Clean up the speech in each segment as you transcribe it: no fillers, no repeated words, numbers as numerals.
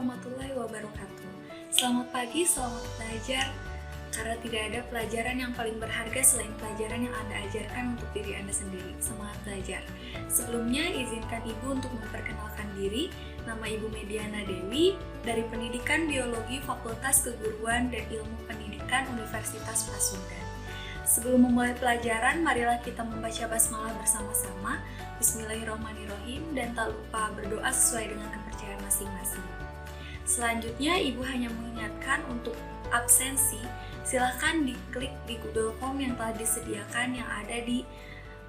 warahmatullahi wabarakatuh. Selamat pagi, selamat belajar. Karena tidak ada pelajaran yang paling berharga selain pelajaran yang Anda ajarkan untuk diri Anda sendiri. Semangat belajar. Sebelumnya, izinkan Ibu untuk memperkenalkan diri. Nama Ibu Mediana Dewi dari Pendidikan Biologi Fakultas Keguruan dan Ilmu Pendidikan Universitas Pasundan. Sebelum memulai pelajaran, marilah kita membaca basmalah bersama-sama. Bismillahirrahmanirrahim, dan tak lupa berdoa sesuai dengan kepercayaan masing-masing. Selanjutnya, Ibu hanya mengingatkan untuk absensi, silakan diklik di Google Form yang telah disediakan yang ada di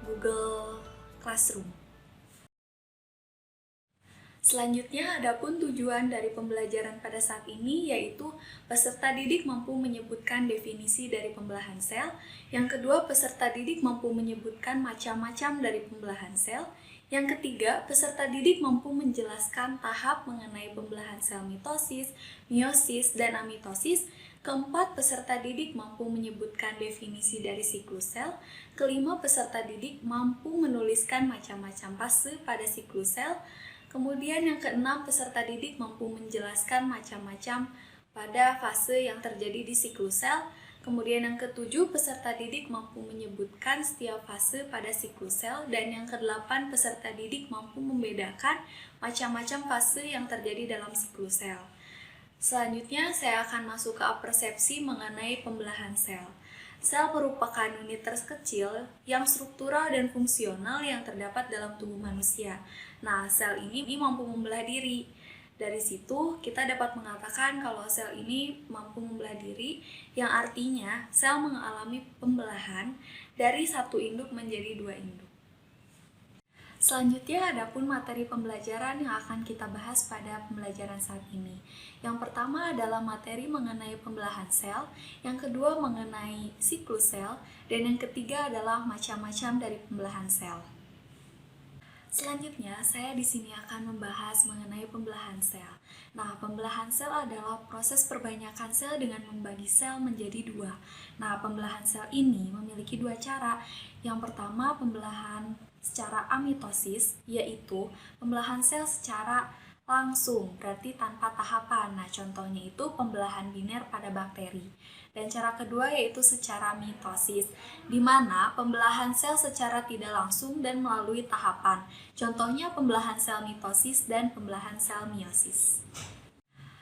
Google Classroom. Selanjutnya, adapun tujuan dari pembelajaran pada saat ini yaitu peserta didik mampu menyebutkan definisi dari pembelahan sel. Yang kedua, peserta didik mampu menyebutkan macam-macam dari pembelahan sel. Yang ketiga, peserta didik mampu menjelaskan tahap mengenai pembelahan sel mitosis, meiosis, dan amitosis. Keempat, peserta didik mampu menyebutkan definisi dari siklus sel. Kelima, peserta didik mampu menuliskan macam-macam fase pada siklus sel. Kemudian yang keenam, peserta didik mampu menjelaskan macam-macam pada fase yang terjadi di siklus sel. Kemudian yang ketujuh, peserta didik mampu menyebutkan setiap fase pada siklus sel. Dan yang kedelapan, peserta didik mampu membedakan macam-macam fase yang terjadi dalam siklus sel. Selanjutnya, saya akan masuk ke persepsi mengenai pembelahan sel. Sel merupakan unit terkecil yang struktural dan fungsional yang terdapat dalam tubuh manusia. Nah, sel ini mampu membelah diri. Dari situ, kita dapat mengatakan kalau sel ini mampu membelah diri, yang artinya sel mengalami pembelahan dari satu induk menjadi dua induk. Selanjutnya, adapun materi pembelajaran yang akan kita bahas pada pembelajaran saat ini. Yang pertama adalah materi mengenai pembelahan sel, yang kedua mengenai siklus sel, dan yang ketiga adalah macam-macam dari pembelahan sel. Selanjutnya, saya di sini akan membahas mengenai pembelahan sel. Nah, pembelahan sel adalah proses perbanyakan sel dengan membagi sel menjadi dua. Nah, pembelahan sel ini memiliki dua cara. Yang pertama, pembelahan secara amitosis, yaitu pembelahan sel secara langsung, berarti tanpa tahapan. Nah, contohnya itu pembelahan biner pada bakteri. Dan cara kedua yaitu secara mitosis, di mana pembelahan sel secara tidak langsung dan melalui tahapan. Contohnya pembelahan sel mitosis dan pembelahan sel meiosis.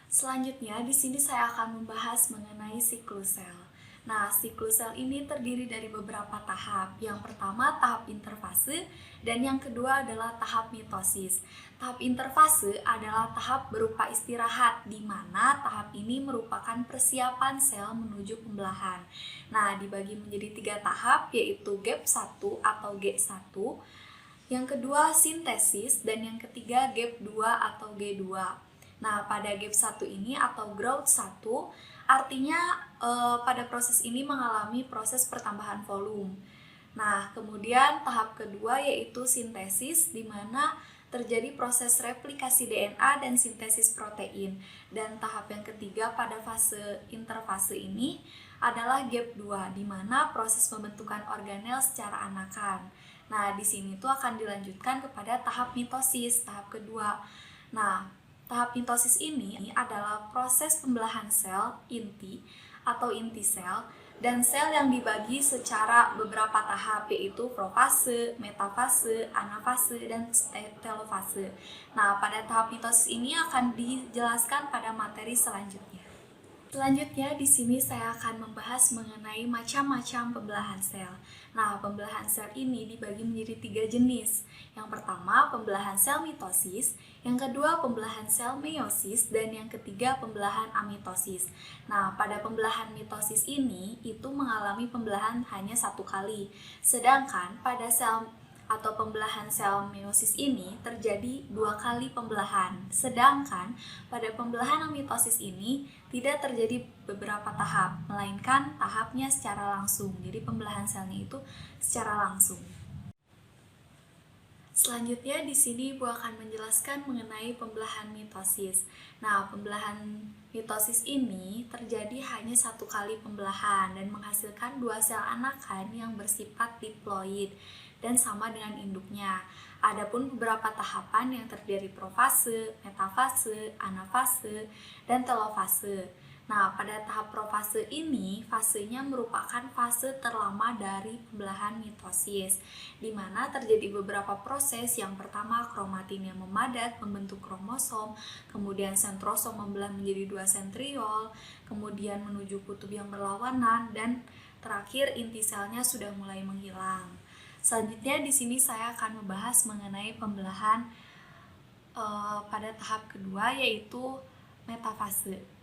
Selanjutnya, di sini saya akan membahas mengenai siklus sel. Nah, siklus sel ini terdiri dari beberapa tahap. Yang pertama, tahap interfase, dan yang kedua adalah tahap mitosis. Tahap interfase adalah tahap berupa istirahat, di mana tahap ini merupakan persiapan sel menuju pembelahan. Nah, dibagi menjadi tiga tahap, yaitu gap 1 atau G1, yang kedua sintesis, dan yang ketiga gap 2 atau G2. Nah, pada gap 1 ini atau growth 1, artinya pada proses ini mengalami proses pertambahan volume. Nah, kemudian tahap kedua yaitu sintesis, di mana terjadi proses replikasi DNA dan sintesis protein. Dan tahap yang ketiga pada fase interfase ini adalah gap 2, di mana proses pembentukan organel secara anakan. Nah, di sini tuh akan dilanjutkan kepada tahap mitosis, tahap kedua. Nah, tahap mitosis ini adalah proses pembelahan sel inti atau inti sel dan sel yang dibagi secara beberapa tahap, yaitu profase, metafase, anafase, dan telofase. Nah, pada tahap mitosis ini akan dijelaskan pada materi selanjutnya. Selanjutnya, di sini saya akan membahas mengenai macam-macam pembelahan sel. Nah, pembelahan sel ini dibagi menjadi tiga jenis. Yang pertama, pembelahan sel mitosis, yang kedua, pembelahan sel meiosis, dan yang ketiga, pembelahan amitosis. Nah, pada pembelahan mitosis ini, itu mengalami pembelahan hanya satu kali. Sedangkan pada sel atau pembelahan sel meiosis ini terjadi dua kali pembelahan. Sedangkan pada pembelahan amitosis ini tidak terjadi beberapa tahap, melainkan tahapnya secara langsung. Jadi pembelahan selnya itu secara langsung. Selanjutnya di sini Ibu akan menjelaskan mengenai pembelahan mitosis. Nah, pembelahan mitosis ini terjadi hanya satu kali pembelahan dan menghasilkan dua sel anakan yang bersifat diploid dan sama dengan induknya. Adapun beberapa tahapan yang terdiri profase, metafase, anafase, dan telofase. Nah, pada tahap profase ini, fasenya merupakan fase terlama dari pembelahan mitosis, di mana terjadi beberapa proses. Yang pertama, kromatin yang memadat membentuk kromosom, kemudian sentrosom membelah menjadi 2 sentriol, kemudian menuju kutub yang berlawanan, dan terakhir inti selnya sudah mulai menghilang. Selanjutnya di sini saya akan membahas mengenai pembelahan pada tahap kedua, yaitu metafase.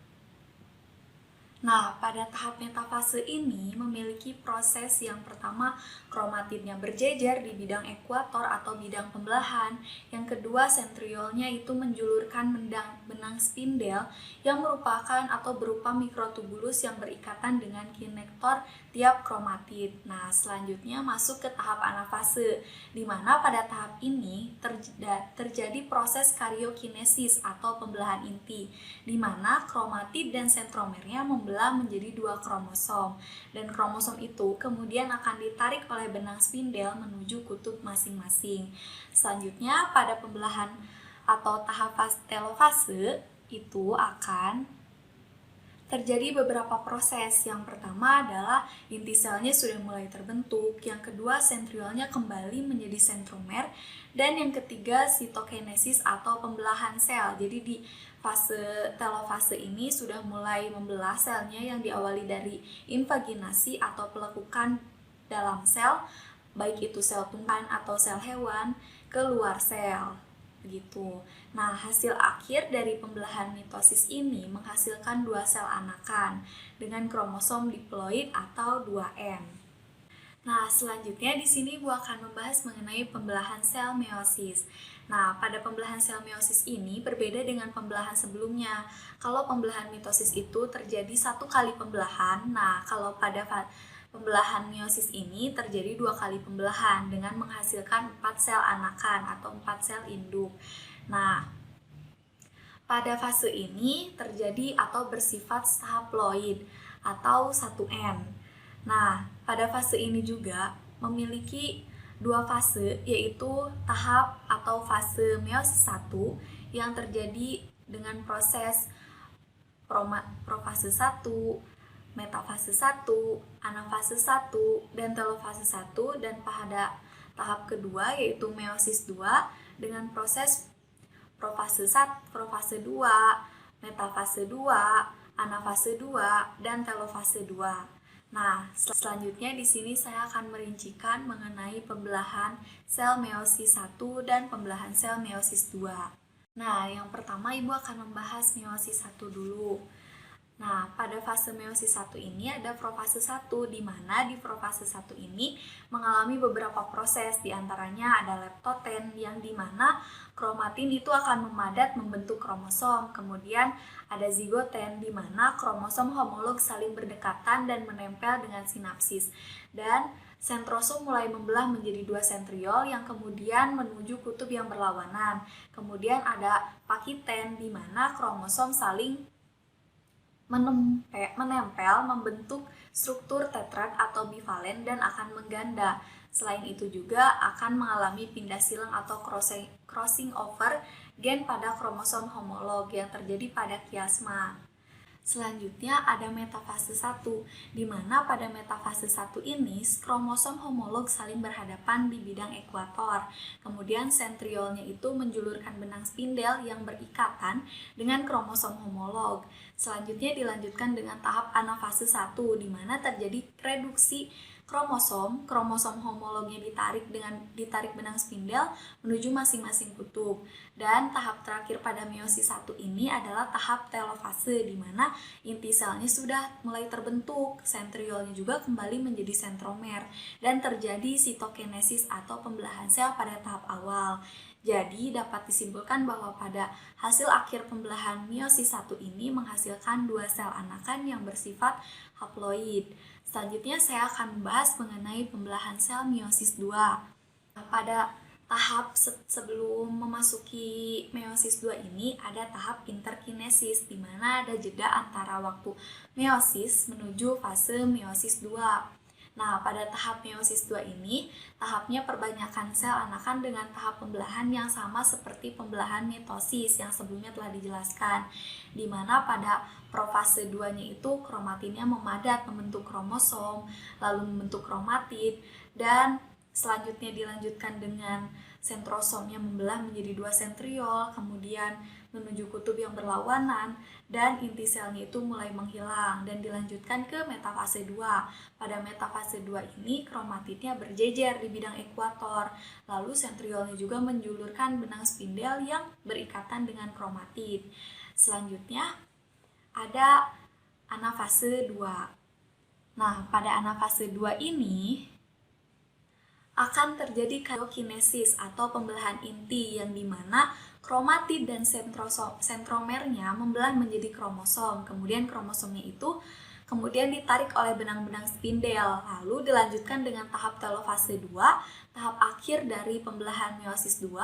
Nah, pada tahap metafase ini memiliki proses. Yang pertama, kromatinnya berjejer di bidang ekuator atau bidang pembelahan. Yang kedua, sentriolnya itu menjulurkan benang spindel yang merupakan atau berupa mikrotubulus yang berikatan dengan kinektor tiap kromatid. Nah, selanjutnya masuk ke tahap anafase, di mana pada tahap ini terjadi proses karyokinesis atau pembelahan inti, di mana kromatid dan sentromernya membelah menjadi 2 kromosom, dan kromosom itu kemudian akan ditarik oleh benang spindel menuju kutub masing-masing. Selanjutnya pada pembelahan atau tahap telofase itu akan terjadi beberapa proses. Yang pertama adalah inti selnya sudah mulai terbentuk, yang kedua sentriolnya kembali menjadi sentromer, dan yang ketiga sitokinesis atau pembelahan sel. Jadi di fase telofase ini sudah mulai membelah selnya yang diawali dari invaginasi atau pelekukan dalam sel, baik itu sel tumbuhan atau sel hewan, ke luar sel. Begitu. Nah, hasil akhir dari pembelahan mitosis ini menghasilkan 2 sel anakan dengan kromosom diploid atau 2M. Nah, selanjutnya di sini Ibu akan membahas mengenai pembelahan sel meiosis. Nah, pada pembelahan sel meiosis ini berbeda dengan pembelahan sebelumnya. Kalau pembelahan mitosis itu terjadi 1 kali pembelahan, nah kalau pada pembelahan meiosis ini terjadi 2 kali pembelahan dengan menghasilkan 4 sel anakan atau 4 sel induk. Nah, pada fase ini terjadi atau bersifat haploid atau 1N. Nah, pada fase ini juga memiliki 2 fase, yaitu tahap atau fase meiosis 1 yang terjadi dengan proses profase 1, metafase 1, anafase 1, dan telofase 1, dan pada tahap kedua yaitu meiosis 2 dengan proses profase 1, profase 2, metafase 2, anafase 2, dan telofase 2. Nah, selanjutnya di sini saya akan merincikan mengenai pembelahan sel meiosis 1 dan pembelahan sel meiosis 2. Nah, yang pertama Ibu akan membahas meiosis 1 dulu. Nah, pada fase meiosis 1 ini ada profase 1, di mana di profase 1 ini mengalami beberapa proses, diantaranya ada leptoten, yang dimana kromatin itu akan memadat membentuk kromosom. Kemudian ada zigoten, di mana kromosom homolog saling berdekatan dan menempel dengan sinapsis. Dan sentrosom mulai membelah menjadi 2 sentriol yang kemudian menuju kutub yang berlawanan. Kemudian ada pakiten, di mana kromosom saling menempel membentuk struktur tetrad atau bivalen dan akan mengganda. Selain itu juga akan mengalami pindah silang atau crossing over gen pada kromosom homolog yang terjadi pada kiasma. Selanjutnya ada metafase 1, di mana pada metafase 1 ini kromosom homolog saling berhadapan di bidang ekuator. Kemudian sentriolnya itu menjulurkan benang spindel yang berikatan dengan kromosom homolog. Selanjutnya dilanjutkan dengan tahap anafase 1, di mana terjadi reduksi kromosom homolognya ditarik benang spindel menuju masing-masing kutub. Dan tahap terakhir pada meiosis 1 ini adalah tahap telofase, di mana inti selnya sudah mulai terbentuk, sentriolnya juga kembali menjadi sentromer, dan terjadi sitokinesis atau pembelahan sel pada tahap awal. Jadi dapat disimpulkan bahwa pada hasil akhir pembelahan meiosis 1 ini menghasilkan 2 sel anakan yang bersifat haploid. Selanjutnya saya akan membahas mengenai pembelahan sel meiosis 2. Pada tahap sebelum memasuki meiosis 2 ini ada tahap interkinesis, di mana ada jeda antara waktu meiosis menuju fase meiosis 2. Nah, pada tahap meiosis 2 ini, tahapnya perbanyakan sel anakan dengan tahap pembelahan yang sama seperti pembelahan mitosis yang sebelumnya telah dijelaskan, di mana pada profase 2-nya itu kromatinnya memadat membentuk kromosom, lalu membentuk kromatid, dan selanjutnya dilanjutkan dengan sentrosomnya membelah menjadi 2 sentriol, kemudian menuju kutub yang berlawanan, dan inti selnya itu mulai menghilang dan dilanjutkan ke metafase 2. Pada metafase 2 ini kromatidnya berjejer di bidang ekuator, lalu sentriolnya juga menjulurkan benang spindel yang berikatan dengan kromatid. Selanjutnya ada anafase 2. Nah, pada anafase 2 ini akan terjadi kardiokinesis atau pembelahan inti yang dimana kromatid dan sentromernya membelah menjadi kromosom. Kemudian kromosomnya itu kemudian ditarik oleh benang-benang spindel. Lalu dilanjutkan dengan tahap telofase 2, tahap akhir dari pembelahan meiosis 2,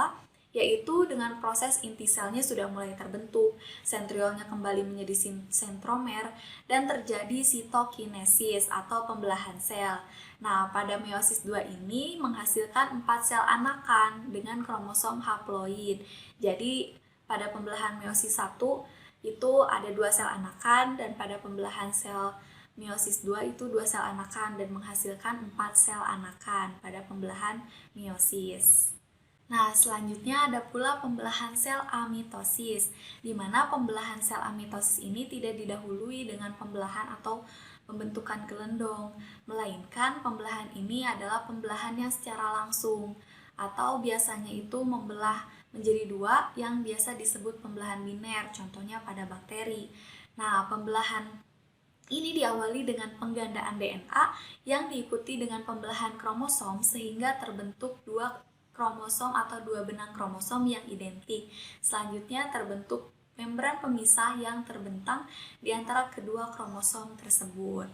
yaitu dengan proses inti selnya sudah mulai terbentuk, sentriolnya kembali menjadi sentromer, dan terjadi sitokinesis atau pembelahan sel. Nah, pada meiosis 2 ini menghasilkan 4 sel anakan dengan kromosom haploid. Jadi, pada pembelahan meiosis 1 itu ada 2 sel anakan, dan pada pembelahan sel meiosis 2 itu 2 sel anakan dan menghasilkan 4 sel anakan pada pembelahan meiosis. Nah, selanjutnya ada pula pembelahan sel amitosis, di mana pembelahan sel amitosis ini tidak didahului dengan pembelahan atau pembentukan gelendong, melainkan pembelahan ini adalah pembelahan yang secara langsung, atau biasanya itu membelah menjadi 2 yang biasa disebut pembelahan biner, contohnya pada bakteri. Nah, pembelahan ini diawali dengan penggandaan DNA yang diikuti dengan pembelahan kromosom sehingga terbentuk 2 kromosom atau 2 benang kromosom yang identik. Selanjutnya terbentuk membran pemisah yang terbentang di antara kedua kromosom tersebut.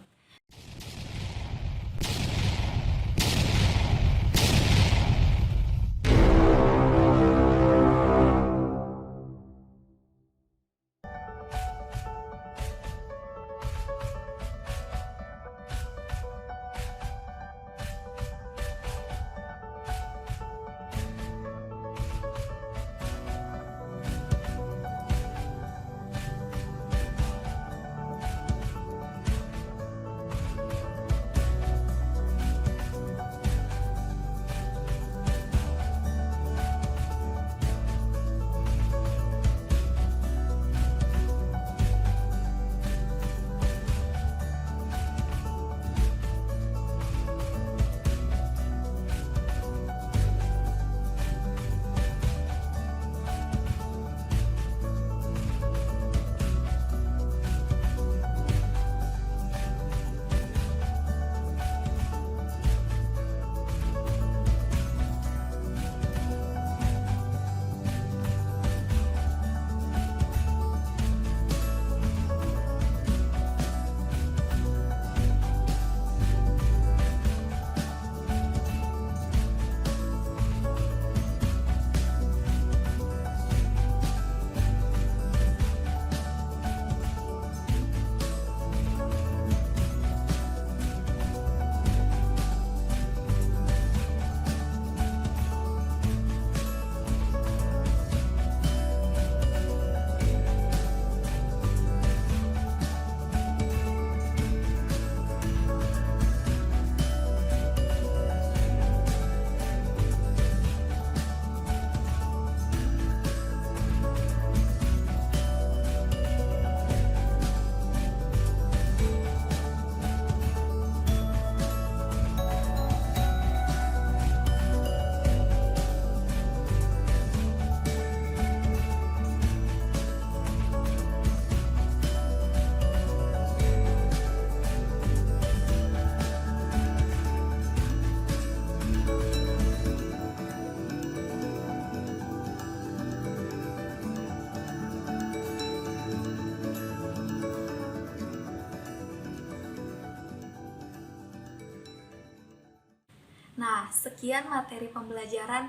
Nah, sekian materi pembelajaran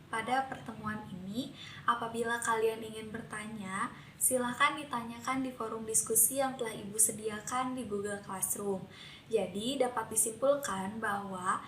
pada pertemuan ini. ini, apabila kalian ingin bertanya, silakan ditanyakan di forum diskusi yang telah Ibu sediakan di Google Classroom. Jadi, dapat disimpulkan bahwa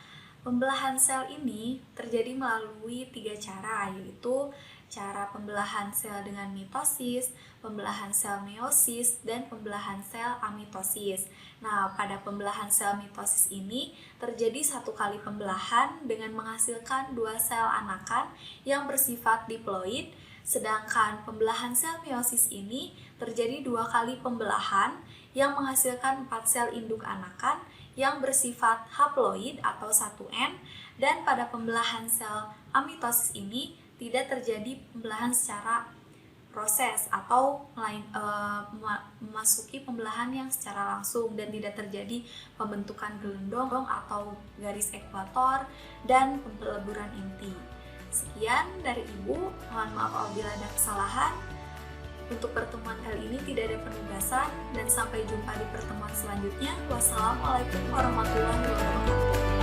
pembelahan sel ini terjadi melalui 3 cara, yaitu cara pembelahan sel dengan mitosis, pembelahan sel meiosis, dan pembelahan sel amitosis. Nah, pada pembelahan sel mitosis ini terjadi 1 kali pembelahan dengan menghasilkan 2 sel anakan yang bersifat diploid, sedangkan pembelahan sel meiosis ini terjadi 2 kali pembelahan yang menghasilkan 4 sel induk anakan yang bersifat haploid atau 1N, dan pada pembelahan sel amitosis ini tidak terjadi pembelahan secara proses atau memasuki pembelahan yang secara langsung dan tidak terjadi pembentukan gelondong atau garis ekuator dan peleburan inti. Sekian dari Ibu, mohon maaf apabila ada kesalahan. Untuk pertemuan kali ini tidak ada penugasan dan sampai jumpa di pertemuan selanjutnya. Wassalamualaikum warahmatullahi wabarakatuh.